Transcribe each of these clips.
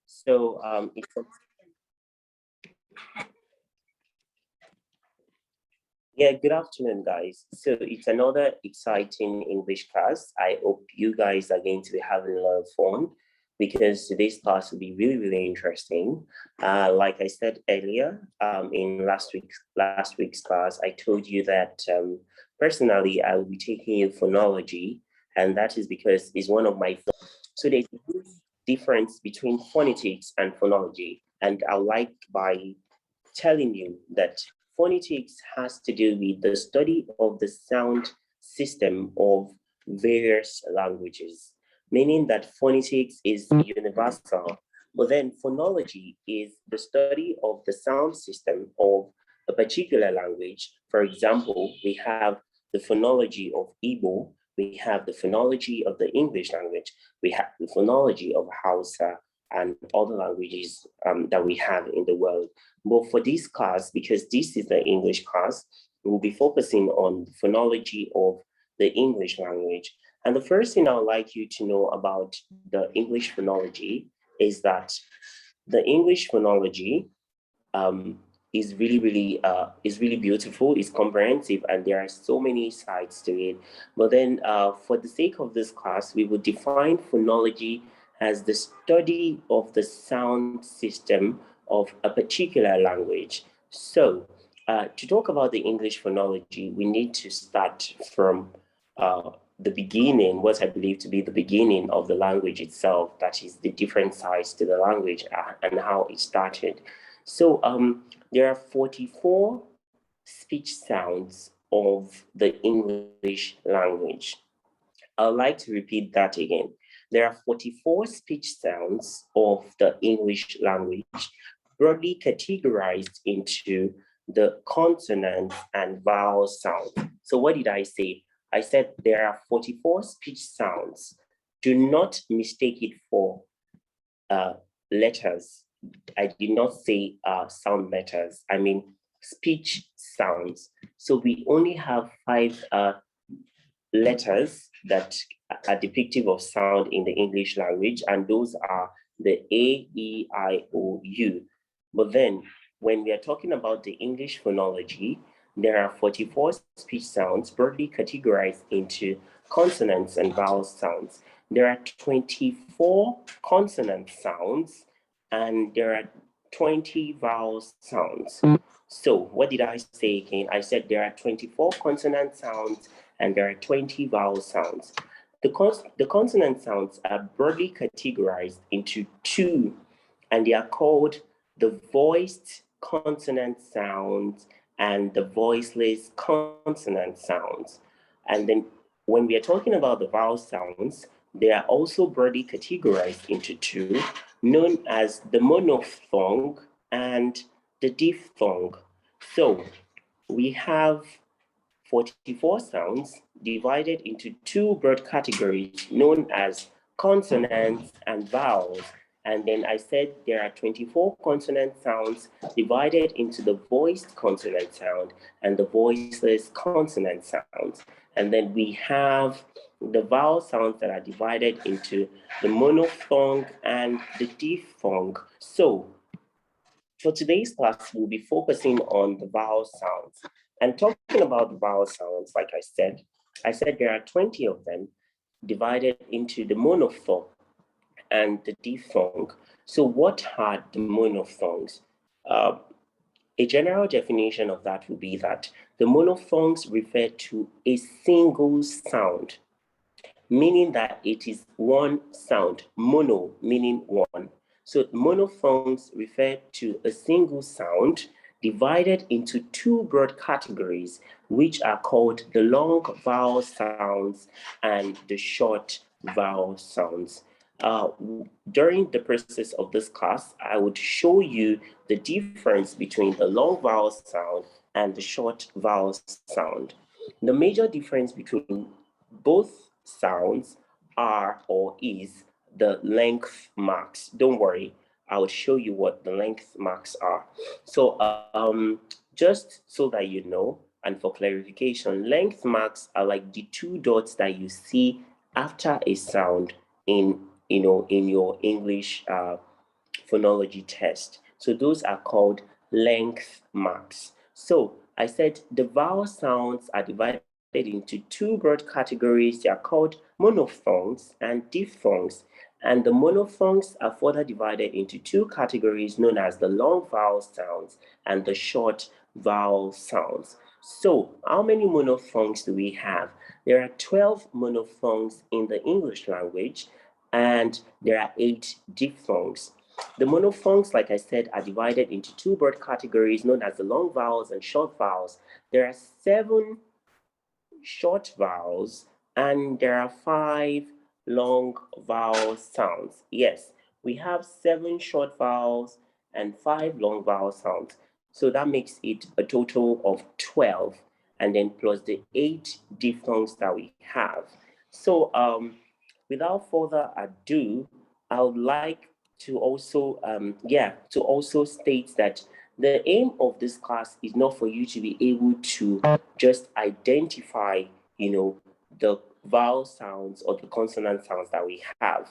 So yeah, good afternoon, guys. So it's another exciting English class. I hope you guys are going to be having a lot of fun because today's class will be really, really interesting. Like I said earlier, in last week's class, I told you that personally I will be taking you phonology, and that is because it's one of my. So there's a huge difference between phonetics and phonology, and I like by telling you that phonetics has to do with the study of the sound system of various languages, meaning that phonetics is universal, but then phonology is the study of the sound system of a particular language. For example, we have the phonology of Igbo, we have the phonology of the English language, we have the phonology of Hausa, and other languages that we have in the world. But for this class, because this is the English class, we'll be focusing on the phonology of the English language. And the first thing I would like you to know about the English phonology is that the English phonology is really beautiful, it's comprehensive, and there are so many sides to it. But then for the sake of this class, we will define phonology as the study of the sound system of a particular language. So to talk about the English phonology, we need to start from the beginning, what I believe to be the beginning of the language itself, that is the different sides to the language and how it started. So there are 44 speech sounds of the English language. I'd like to repeat that again. There are 44 speech sounds of the English language, broadly categorized into the consonant and vowel sound. So what did I say? I said there are 44 speech sounds. Do not mistake it for letters. I did not say sound letters. I mean speech sounds. So we only have 5 letters that are depictive of sound in the English language, and those are the A, E, I, O, U. But then when we are talking about the English phonology, there are 44 speech sounds broadly categorized into consonants and vowel sounds. There are 24 consonant sounds and there are 20 vowel sounds. So what did I say again? I said there are 24 consonant sounds and there are 20 vowel sounds. The consonant sounds are broadly categorized into 2, and they are called the voiced consonant sounds and the voiceless consonant sounds. And then when we are talking about the vowel sounds, they are also broadly categorized into 2, known as the monophthong and the diphthong. So we have 44 sounds divided into 2 broad categories known as consonants and vowels. And then I said there are 24 consonant sounds divided into the voiced consonant sound and the voiceless consonant sounds. And then we have the vowel sounds that are divided into the monophthong and the diphthong. So for today's class, we'll be focusing on the vowel sounds. And talking about the vowel sounds, like I said there are 20 of them divided into the monophthong and the diphthong. So what are the monophthongs? A general definition of that would be that the monophthongs refer to a single sound, meaning that it is one sound, mono meaning one. So monophthongs refer to a single sound divided into 2 broad categories, which are called the long vowel sounds and the short vowel sounds. During the process of this class, I would show you the difference between the long vowel sound and the short vowel sound. The major difference between both sounds are or is the length marks. Don't worry, I'll show you what the length marks are. So just so that you know, and for clarification, length marks are like the 2 dots that you see after a sound in your English phonology test. So those are called length marks. So I said the vowel sounds are divided into two broad categories. They are called monophthongs and diphthongs. And the monophthongs are further divided into two categories known as the long vowel sounds and the short vowel sounds. So how many monophthongs do we have? There are 12 monophthongs in the English language, and there are 8 diphthongs. The monophthongs, like I said, are divided into two broad categories known as the long vowels and short vowels. There are 7 short vowels and there are 5 long vowel sounds. Yes, we have 7 short vowels and 5 long vowel sounds. So that makes it a total of 12, and then plus the 8 diphthongs that we have. So without further ado, I would like to also state that the aim of this class is not for you to be able to just identify, the vowel sounds or the consonant sounds that we have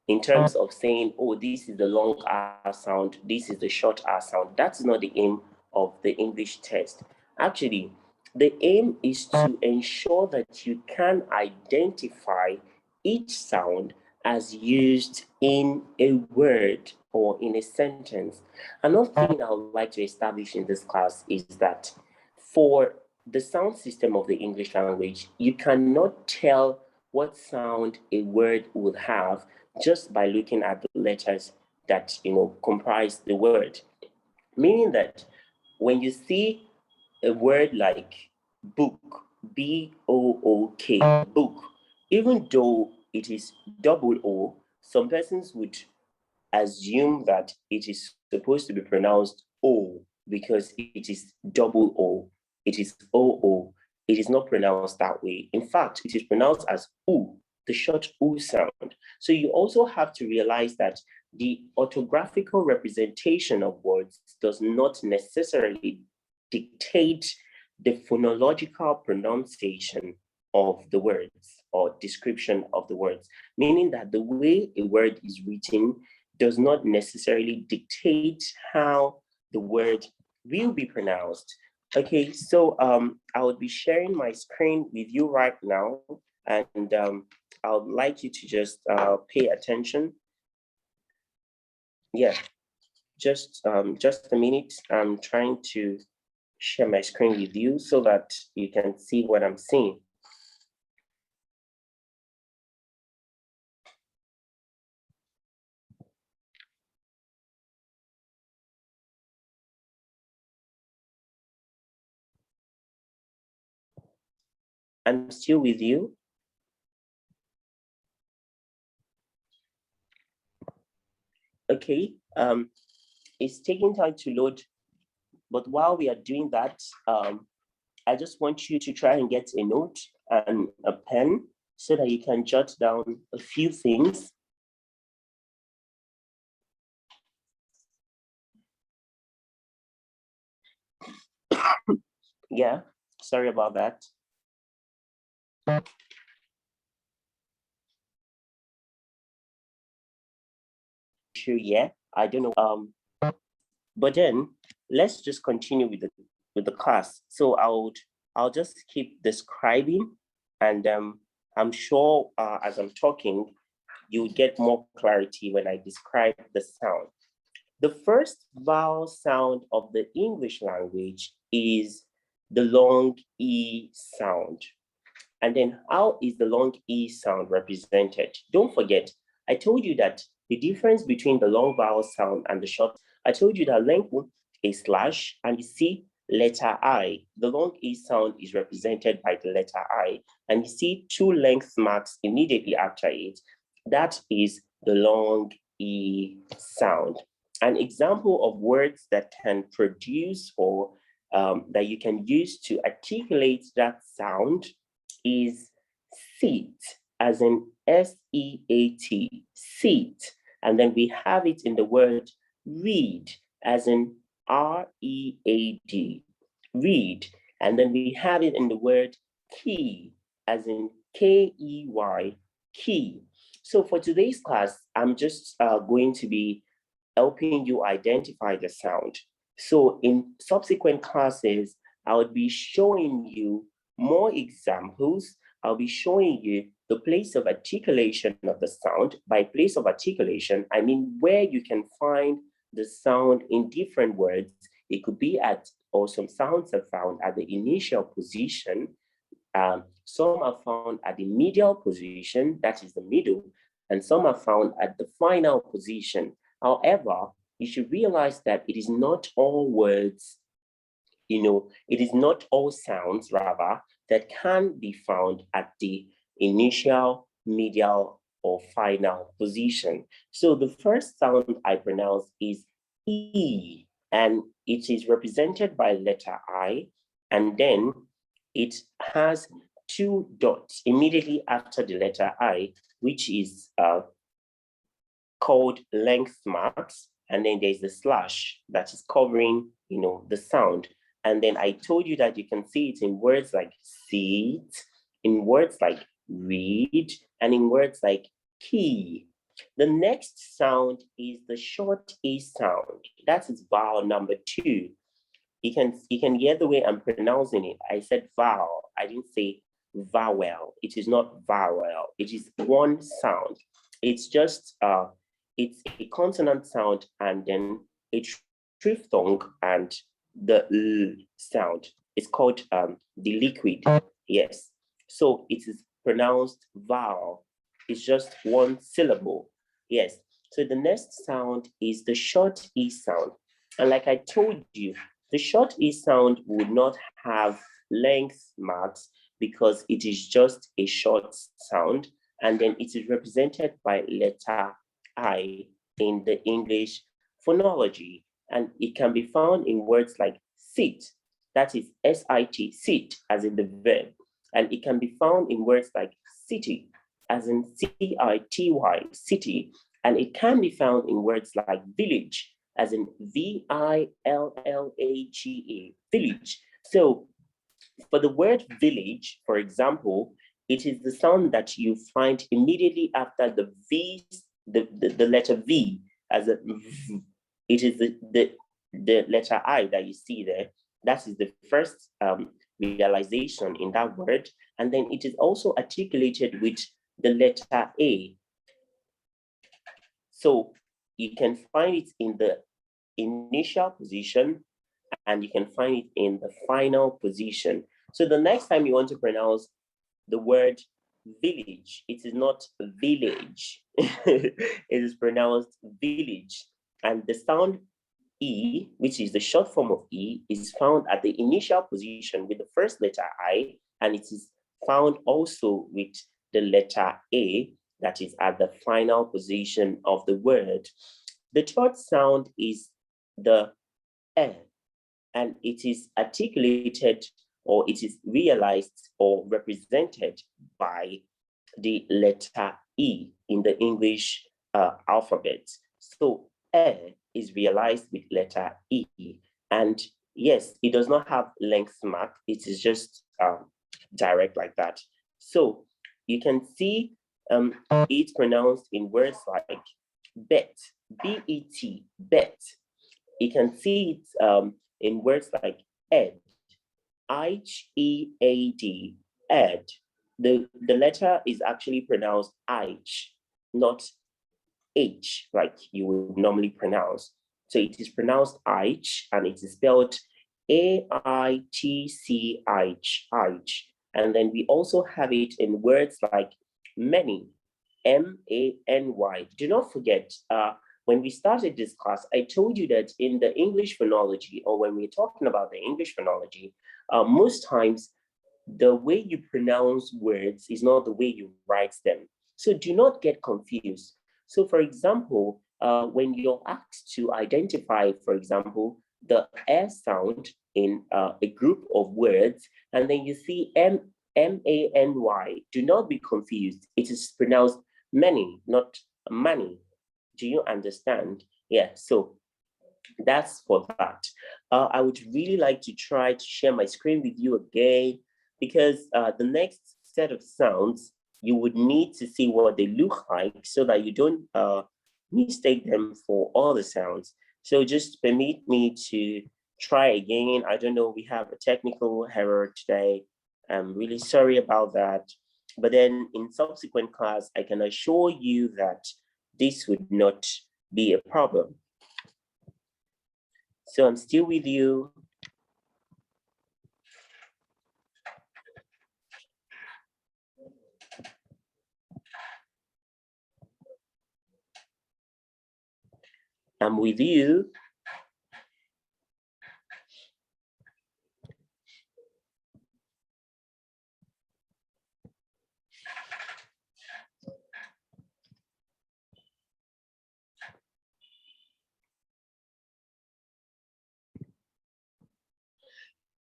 in terms of saying, oh, this is the long R sound, this is the short R sound. That's not the aim of the English test. Actually, the aim is to ensure that you can identify each sound as used in a word or in a sentence. Another thing I would like to establish in this class is that for the sound system of the English language, you cannot tell what sound a word would have just by looking at the letters that comprise the word. Meaning that when you see a word like book, B-O-O-K, book, even though it is double O, some persons would assume that it is supposed to be pronounced O because it is double O. It is O-O. It is not pronounced that way. In fact, it is pronounced as U, the short U sound. So you also have to realize that the orthographical representation of words does not necessarily dictate the phonological pronunciation of the words or description of the words, meaning that the way a word is written does not necessarily dictate how the word will be pronounced. Okay, so I would be sharing my screen with you right now, and I would like you to just pay attention. Yeah, just a minute. I'm trying to share my screen with you so that you can see what I'm seeing. I'm still with you. Okay, it's taking time to load, but while we are doing that, I just want you to try and get a note and a pen so that you can jot down a few things. Yeah, sorry about that. Sure, yeah, I don't know. But then let's just continue with the class. So I'll just keep describing, and I'm sure as I'm talking, you'll get more clarity when I describe the sound. The first vowel sound of the English language is the long E sound. And then how is the long E sound represented? Don't forget, I told you that the difference between the long vowel sound and the short, I told you that length is slash, and you see letter I. The long E sound is represented by the letter I, and you see 2 length marks immediately after it. That is the long E sound. An example of words that can produce or that you can use to articulate that sound is seat, as in S-E-A-T, seat. And then we have it in the word read, as in R-E-A-D, read. And then we have it in the word key, as in K-E-Y, key. So for today's class, I'm just going to be helping you identify the sound. So in subsequent classes, I would be showing you more examples. I'll be showing you the place of articulation of the sound. By place of articulation, I mean where you can find the sound in different words. It could be at, or some sounds are found at the initial position. Some are found at the medial position, that is the middle, and some are found at the final position. However, you should realize that it is not all words, it is not all sounds, rather, that can be found at the initial, medial, or final position. So the first sound I pronounce is E, and it is represented by letter I, and then it has two dots immediately after the letter I, which is called length marks, and then there's the slash that is covering, the sound. And then I told you that you can see it in words like sit, in words like read, and in words like key. The next sound is the short E sound. That is vowel number 2. You can hear the way I'm pronouncing it. I said vowel. I didn't say vowel. It is not vowel. It is one sound. It's just it's a consonant sound and then a triphthong and the L sound. It's called the liquid. Yes. So it is pronounced vowel. It's just one syllable. Yes. So the next sound is the short E sound. And like I told you, the short E sound would not have length marks because it is just a short sound. And then it is represented by letter I in the English phonology. And it can be found in words like sit, that is S-I-T, sit, as in the verb. And it can be found in words like city, as in C-I-T-Y, city. And it can be found in words like village, as in V-I-L-L-A-G-E, village. So for the word village, for example, it is the sound that you find immediately after the V, the letter V, as a v. It is the letter I that you see there. That is the first realization in that word. And then it is also articulated with the letter A. So you can find it in the initial position and you can find it in the final position. So the next time you want to pronounce the word village, it is not village. It is pronounced village. And the sound E, which is the short form of E, is found at the initial position with the first letter I, and it is found also with the letter A, that is at the final position of the word. The third sound is the E, and it is articulated or it is realized or represented by the letter E in the English alphabet. So E is realized with letter E. And yes, it does not have length mark. It is just direct like that. So you can see it's pronounced in words like bet, B-E-T, bet. You can see it in words like ed, H-E-A-D, ed. The letter is actually pronounced H, not H, like you would normally pronounce. So it is pronounced H, and it is spelled A-I-T-C-H, H. And then we also have it in words like many, M-A-N-Y. Do not forget, when we started this class, I told you that in the English phonology, or when we're talking about the English phonology, most times the way you pronounce words is not the way you write them. So do not get confused. So for example, when you're asked to identify, for example, the S sound in a group of words, and then you see M-A-N-Y, do not be confused. It is pronounced many, not money. Do you understand? Yeah, so that's for that. I would really like to try to share my screen with you again, because the next set of sounds, you would need to see what they look like so that you don't mistake them for all the sounds. So just permit me to try again. I don't know, we have a technical error today. I'm really sorry about that. But then in subsequent class, I can assure you that this would not be a problem. So I'm still with you. I'm with you.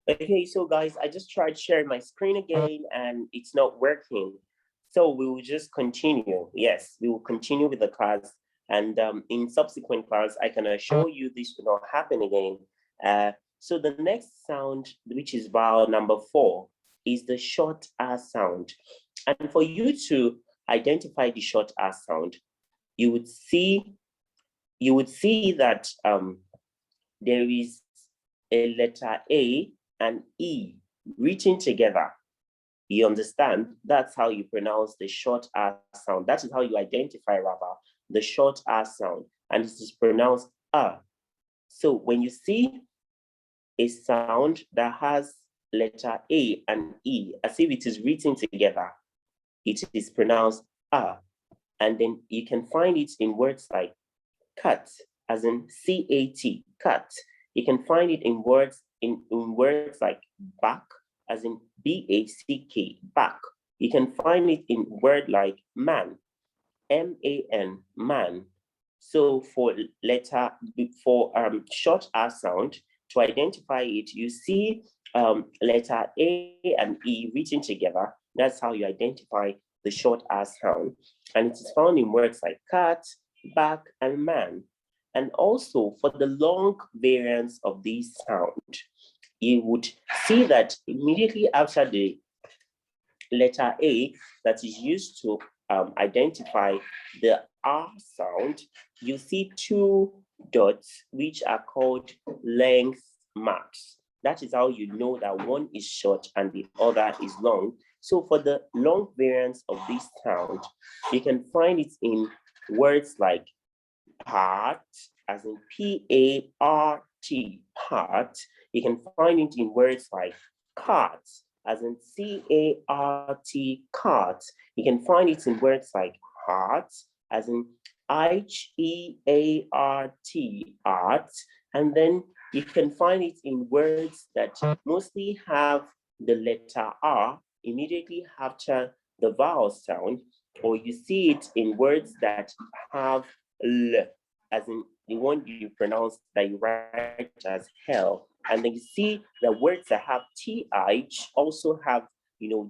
Okay, so guys, I just tried sharing my screen again and it's not working. So we will just continue. Yes, we will continue with the class. And in subsequent class, I can assure you this will not happen again. So the next sound, which is vowel number 4, is the short R sound. And for you to identify the short R sound, you would see that there is a letter A and E written together. You understand? That's how you pronounce the short R sound. That is how you identify rather the short R sound, and it is pronounced So when you see a sound that has letter A and E, as if it is written together, it is pronounced and then you can find it in words like cut, as in C-A-T, cut. You can find it in words like back, as in B-A-C-K, back. You can find it in word like man, M-A-N, man. So for short R sound, to identify it, you see letter A and E written together. That's how you identify the short R sound. And it is found in words like cat, back, and man. And also for the long variants of this sound, you would see that immediately after the letter A that is used to identify the R sound, you see 2 dots, which are called length marks. That is how you know that one is short and the other is long. So for the long variants of this sound, you can find it in words like part, as in P-A-R-T, part. You can find it in words like cart, as in C-A-R-T, cart. You can find it in words like heart, as in H-E-A-R-T, art. And then you can find it in words that mostly have the letter R immediately after the vowel sound, or you see it in words that have L, as in the one you pronounce that you write as hell. And then you see the words that have TH also have,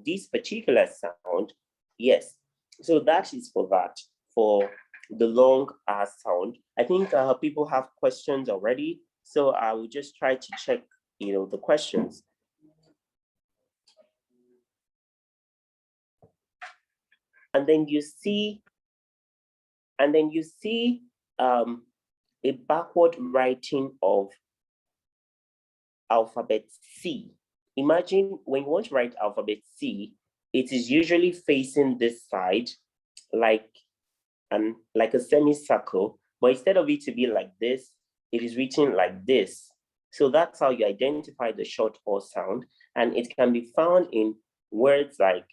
this particular sound. Yes. So that is for that, for the long R sound. I think people have questions already. So I will just try to check, the questions. And then you see a backward writing of alphabet C. Imagine when you want to write alphabet C, it is usually facing this side like a semicircle, but instead of it to be like this, it is written like this. So that's how you identify the short O sound, and it can be found in words like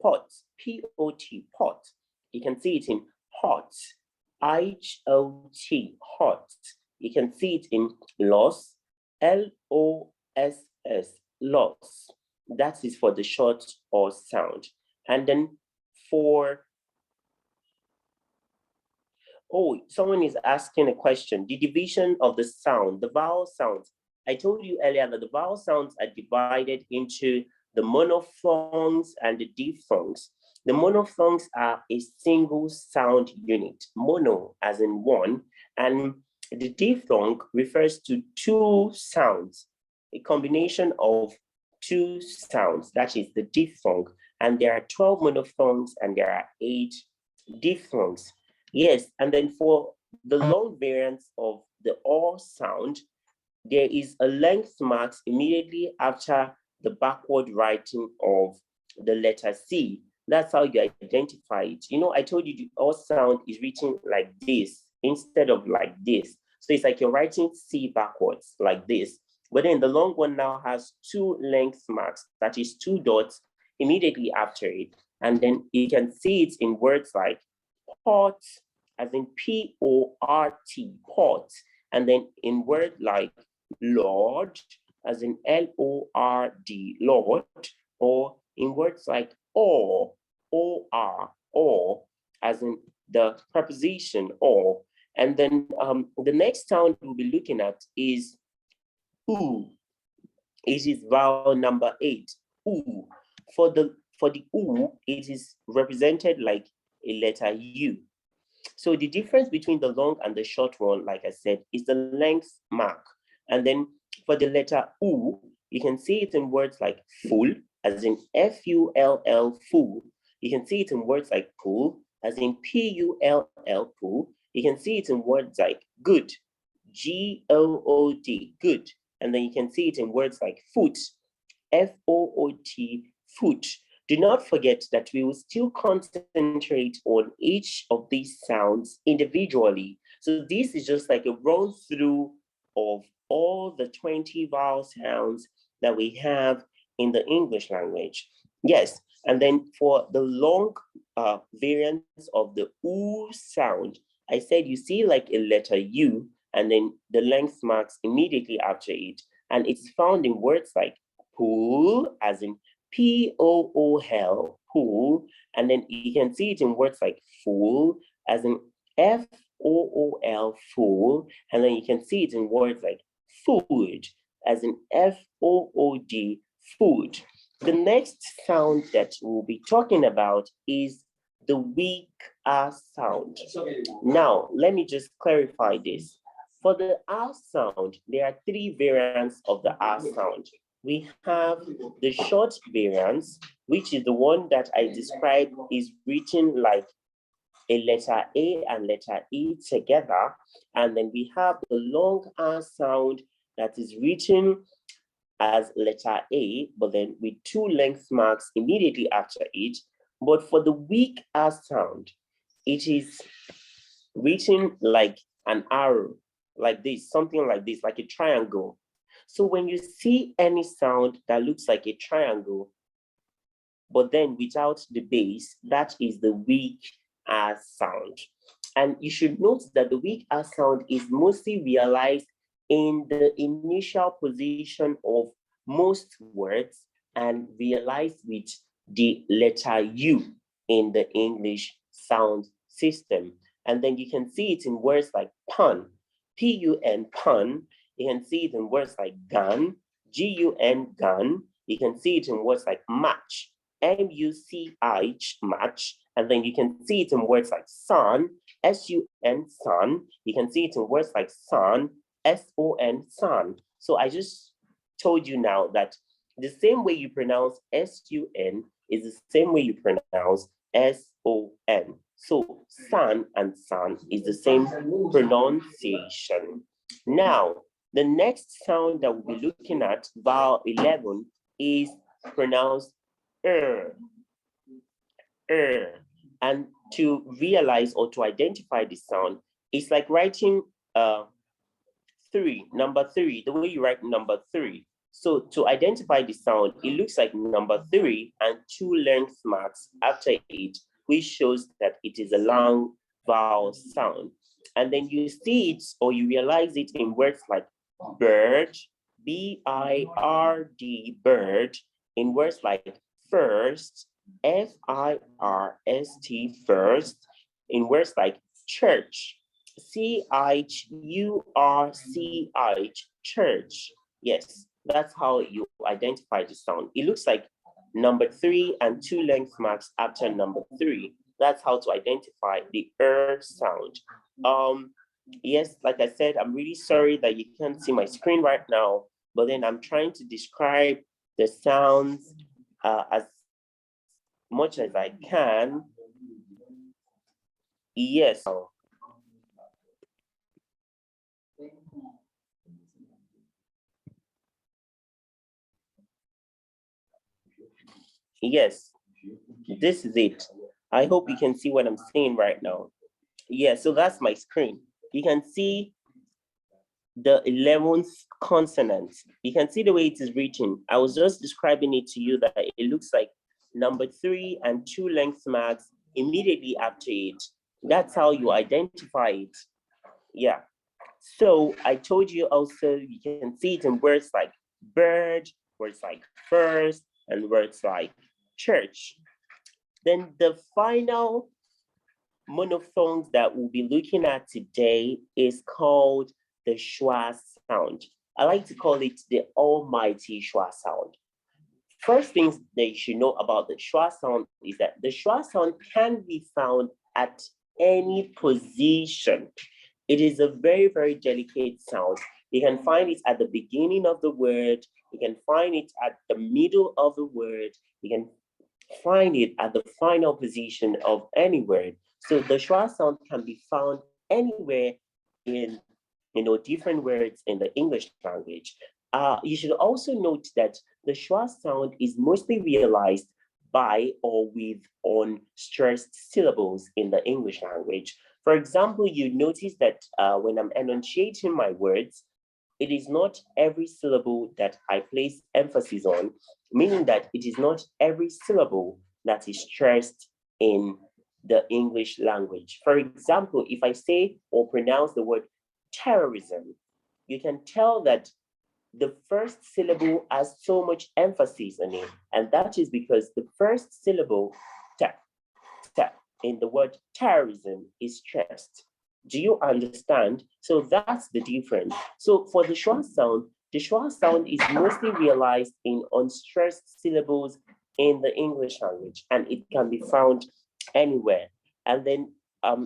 pot, P-O-T, pot. You can see it in hot, H-O-T, hot. You can see it in loss, L-O-S-S, loss. That is for the short O sound. And then someone is asking a question. The division of the sound, the vowel sounds. I told you earlier that the vowel sounds are divided into the monophthongs and the diphthongs. The monophthongs are a single sound unit, mono as in one, and the diphthong refers to 2 sounds, a combination of 2 sounds, that is the diphthong. And there are 12 monophthongs and there are 8 diphthongs. Yes, and then for the long variants of the O sound, there is a length mark immediately after the backward writing of the letter C. That's how you identify it. You know, I told you the O sound is written like this instead of like this. So it's like you're writing C backwards like this. But then the long one now has two length marks, that is two dots immediately after it. And then you can see it in words like pot, as in P-O-R-T, pot. And then in word like Lord, as in L-O-R-D, Lord, or in words like or, O-R, or, as in the preposition or. And then the next sound we'll be looking at is oo. It is vowel number 8, oo. For the oo, it is represented like a letter U. So the difference between the long and the short one, like I said, is the length mark. And then for the letter oo, you can see it in words like full, as in F-U-L-L, full. You can see it in words like pool, as in P-U-L-L, pool. You can see it in words like good, G-O-O-D, good. And then you can see it in words like foot, F-O-O-T, foot. Do not forget that we will still concentrate on each of these sounds individually. So this is just like a run through of all the 20 vowel sounds that we have in the English language. Yes, and then for the long variants of the oo sound, I said you see like a letter U and then the length marks immediately after it. And it's found in words like pool, as in P-O-O-L, pool, and then you can see it in words like fool, as in F-O-O-L, fool, and then you can see it in words like food, as in F-O-O-D, food. The next sound that we'll be talking about is the weak R sound. Now, let me just clarify this. For the R sound, there are three variants of the R sound. We have the short variance, which is the one that I described is written like a letter A and letter E together. And then we have the long R sound that is written as letter A, but then with two length marks immediately after it. But for the weak R sound, it is written like an arrow, like this, something like this, like a triangle. So when you see any sound that looks like a triangle, but then without the base, that is the weak R sound. And you should note that the weak R sound is mostly realized in the initial position of most words and realized with the letter U in the English sound system. And then you can see it in words like pun, P-U-N, pun. You can see it in words like gun, G-U-N, gun. You can see it in words like match, M-U-C-H, match. And then you can see it in words like sun, S-U-N, sun. You can see it in words like sun, S-O-N, sun. So I just told you now that the same way you pronounce S-U-N is the same way you pronounce S-O-N. So sun and sun is the same pronunciation. Now, the next sound that we'll be looking at, vowel 11, is pronounced And to realize or to identify the sound, it's like writing number three, the way you write number 3. So to identify the sound, it looks like number 3 and two length marks after it, which shows that it is a long vowel sound. And then you see it or you realize it in words like bird, B-I-R-D, bird, in words like first, F-I-R-S-T, first, in words like church, C-H-U-R-C-H, church. Yes, that's how you identify the sound. It looks like number 3 and two length marks after number 3. That's how to identify the sound. Yes, like I said, I'm really sorry that you can't see my screen right now, but then I'm trying to describe the sounds as much as I can. Yes. Yes, this is it. I hope you can see what I'm saying right now. Yeah, so that's my screen. You can see the 11th consonant. You can see the way it is written. I was just describing it to you that it looks like number 3 and 2 length marks immediately after it. That's how you identify it. Yeah. So I told you also, you can see it in words like bird, words like first, and words like church. Then the final monophthongs that we'll be looking at today is called the Schwa sound. I like to call it the almighty Schwa sound. First things that you should know about the Schwa sound is that the Schwa sound can be found at any position. It is a very, very delicate sound. You can find it at the beginning of the word. You can find it at the middle of the word. You can find it at the final position of any word. So the schwa sound can be found anywhere in different words in the English language. You should also note that the schwa sound is mostly realized by or with unstressed syllables in the English language. For example, you notice that when I'm enunciating my words, it is not every syllable that I place emphasis on, meaning that it is not every syllable that is stressed in the English language. For example, if I say or pronounce the word terrorism, you can tell that the first syllable has so much emphasis on it, and that is because the first syllable, ta, ta, in the word terrorism is stressed. Do you understand? So that's the difference. So for the the schwa sound is mostly realized in unstressed syllables in the English language, and it can be found anywhere. And then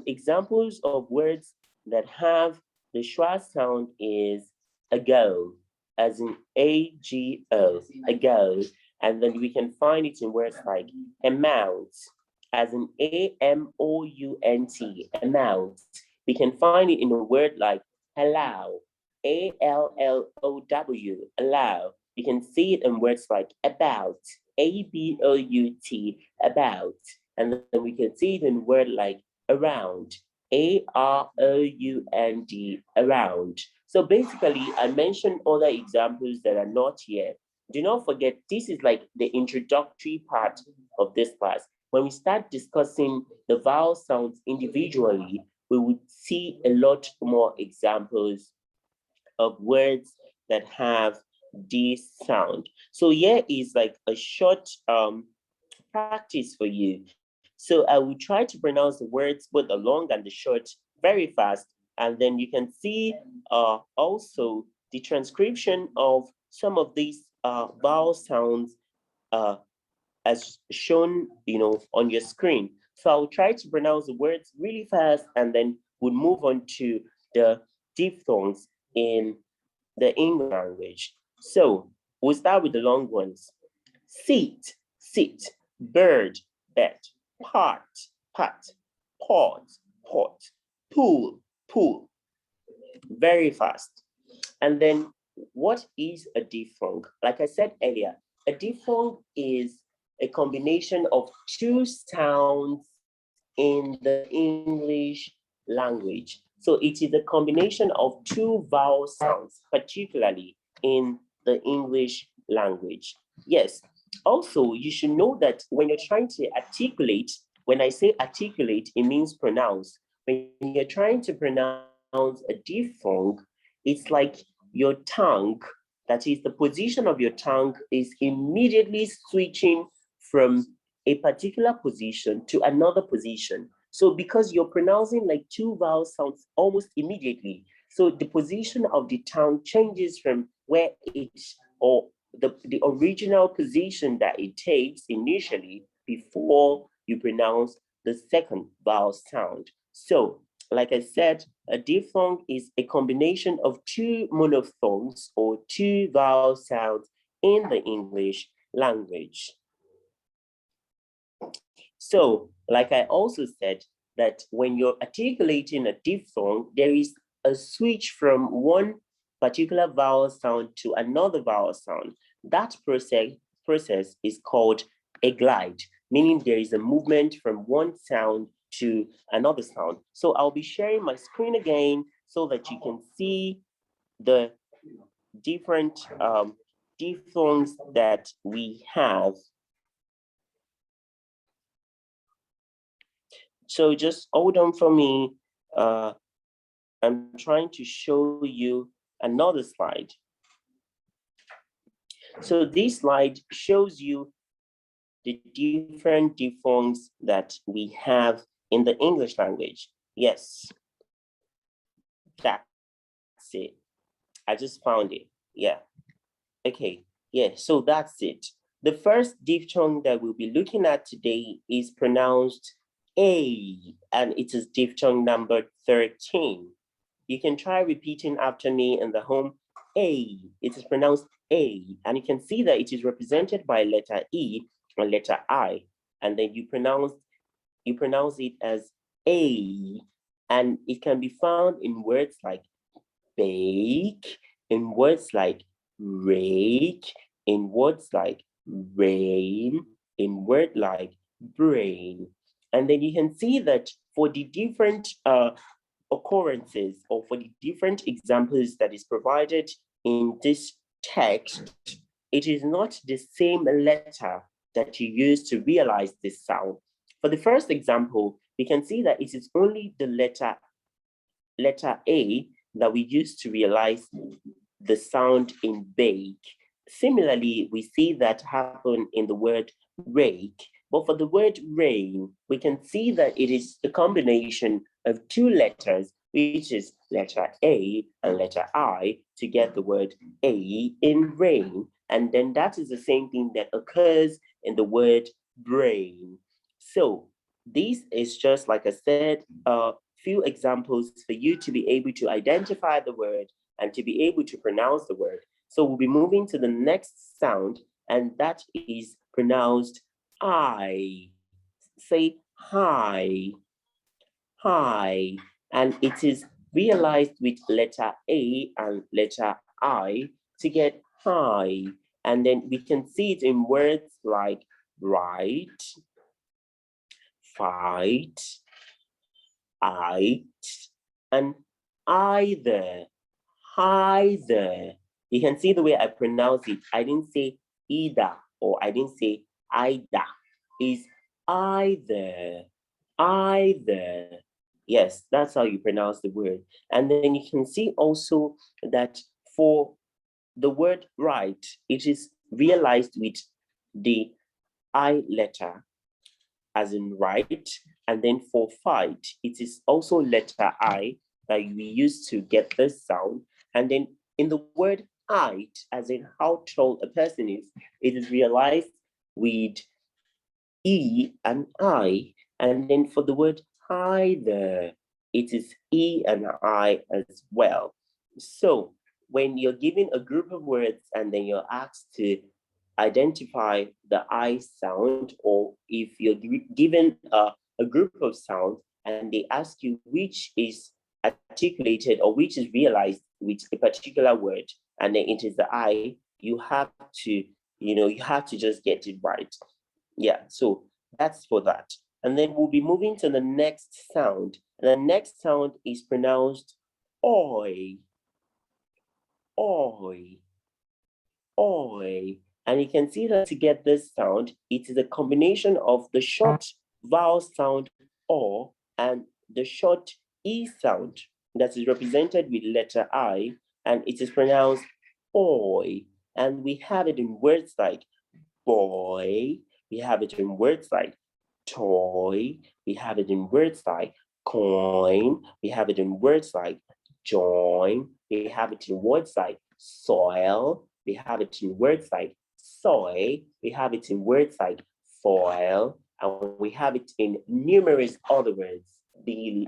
examples of words that have the schwa sound is ago, as in A-G-O, ago. And then we can find it in words like amount, as in A-M-O-U-N-T, amount. We can find it in a word like allow, A-L-L-O-W, allow. You can see it in words like about, A-B-O-U-T, about. And then we can see it in a word like around, A-R-O-U-N-D, around. So basically, I mentioned other examples that are not here. Do not forget, this is like the introductory part of this class. When we start discussing the vowel sounds individually, we would see a lot more examples of words that have this sound. So here is like a short practice for you. So I will try to pronounce the words, both the long and the short, very fast. And then you can see also the transcription of some of these vowel sounds as shown, on your screen. So I'll try to pronounce the words really fast, and then we'll move on to the diphthongs in the English language. So we'll start with the long ones. Seat, sit, bird, bed, part, pat, pot, pot, pool, pool. Very fast. And then what is a diphthong? Like I said earlier, a diphthong is a combination of two sounds in the English language. So it is a combination of two vowel sounds, particularly in the English language. Yes. Also, you should know that when you're trying to articulate, when I say articulate, it means pronounce. When you're trying to pronounce a diphthong, it's like your tongue, that is the position of your tongue, is immediately switching from a particular position to another position. So because you're pronouncing like two vowel sounds almost immediately, so the position of the tongue changes from where it, or the original position that it takes initially before you pronounce the second vowel sound. So, like I said, a diphthong is a combination of two monophthongs or two vowel sounds in the English language. So, like I also said, that when you're articulating a diphthong, there is a switch from one particular vowel sound to another vowel sound. That process is called a glide, meaning there is a movement from one sound to another sound. So I'll be sharing my screen again so that you can see the different diphthongs that we have. So just hold on for me. I'm trying to show you another slide. So this slide shows you the different diphthongs that we have in the English language. Yes, that's it. I just found it. Yeah. Okay. Yeah. So that's it. The first diphthong that we'll be looking at today is pronounced A, and it is diphthong number 13. You can try repeating after me in the home. A. It is pronounced A, and you can see that it is represented by letter E or letter I, and then you pronounce it as A, and it can be found in words like bake, in words like rake, in words like rain, in word like brain. And then you can see that for the different occurrences or for the different examples that is provided in this text, it is not the same letter that you use to realize this sound. For the first example, we can see that it is only the letter A that we use to realize the sound in bake. Similarly, we see that happen in the word rake, but for the word rain, we can see that it is the combination of two letters, which is letter A and letter I, to get the word A in rain. And then that is the same thing that occurs in the word brain. So this is just, like I said, few examples for you to be able to identify the word and to be able to pronounce the word. So we'll be moving to the next sound, and that is pronounced I. Say hi, hi. And it is realized with letter A and letter I to get hi. And then we can see it in words like right, fight, and either, either. You can see the way I pronounce it. I didn't say either, or I didn't say either. It's either, either. Yes, that's how you pronounce the word. And then you can see also that for the word right, it is realized with the I letter, as in right, and then for fight, it is also letter I that we use to get this sound. And then in the word height, as in how tall a person is, it is realized with E and I. And then for the word either, it is E and I as well. So when you're given a group of words and then you're asked to identify the I sound, or if you're given a group of sounds and they ask you which is articulated or which is realized with a particular word, and then it is the I, you have to, you have to just get it right. Yeah, so that's for that. And then we'll be moving to the next sound. And the next sound is pronounced oi, oi, oi. And you can see that to get this sound, it is a combination of the short vowel sound O and the short E sound that is represented with letter I, and it is pronounced oi. And we have it in words like boy, we have it in words like toy, we have it in words like coin, we have it in words like join, we have it in words like soil, we have it in words like soy, we have it in words like foil, and we have it in numerous other words. The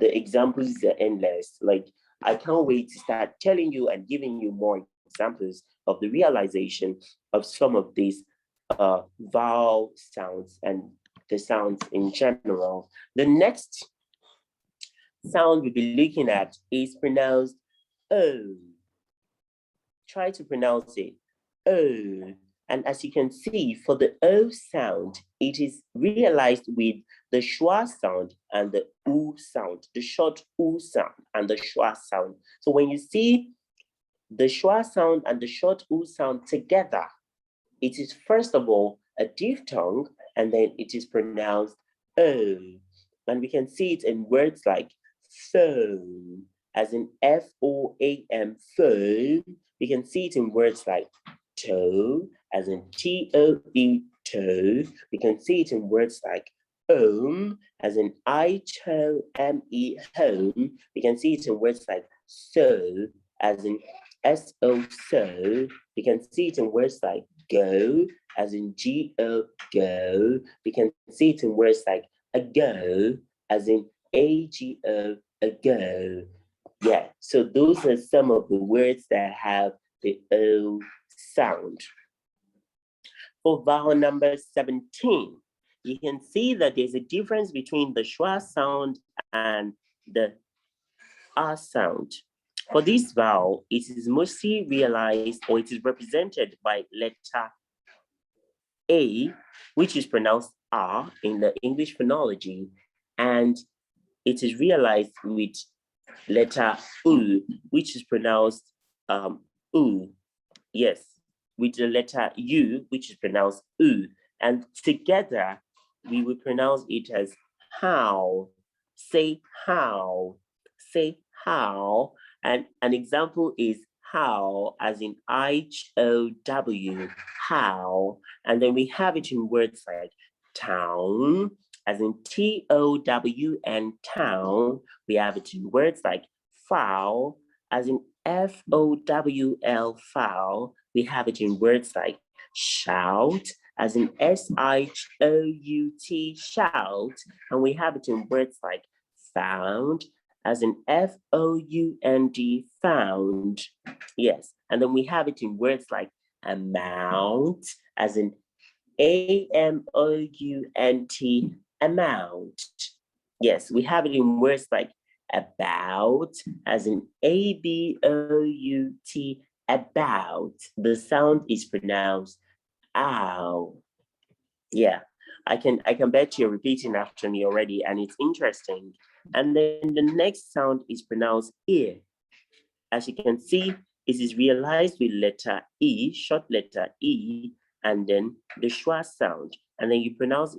examples are endless. Like, I can't wait to start telling you and giving you more examples of the realization of some of these vowel sounds and the sounds in general. The next sound we'll be looking at is pronounced O. Try to pronounce it. O. And as you can see, for the O sound, it is realized with the schwa sound and the U sound, the short U sound and the schwa sound. So when you see the schwa sound and the short U sound together, it is first of all a diphthong, and then it is pronounced O. And we can see it in words like phone, as in F-O-A-M, phone. We can see it in words like toe, as in T-O-E, toe. We can see it in words like home, as in I-T-O-M-E, home. We can see it in words like so, as in S-O, so. We can see it in words like go, as in G-O, go. We can see it in words like ago, as in A-G-O, ago. Yeah, so those are some of the words that have the O sound. For vowel number 17, you can see that there's a difference between the schwa sound and the R sound. For this vowel, it is mostly realized, or it is represented by letter A, which is pronounced R in the English phonology, and it is realized with letter U, which is pronounced U. Yes, with the letter U, which is pronounced U. And together, we will pronounce it as how. Say how. Say how. And an example is how, as in H-O-W, how. And then we have it in words like town, as in T-O-W-N, town. We have it in words like fowl, as in F-O-W-L, fowl. We have it in words like shout, as in S-I-O-U-T, shout. And we have it in words like found, as in F-O-U-N-D, found. Yes, and then we have it in words like amount, as in A-M-O-U-N-T, amount. Yes, we have it in words like about, as in A-B-O-U-T, about. The sound is pronounced ow. Yeah, I can bet you're repeating after me already, and it's interesting. And then the next sound is pronounced ear. As you can see, it is realized with letter E, short letter E, and then the schwa sound. And then you pronounce it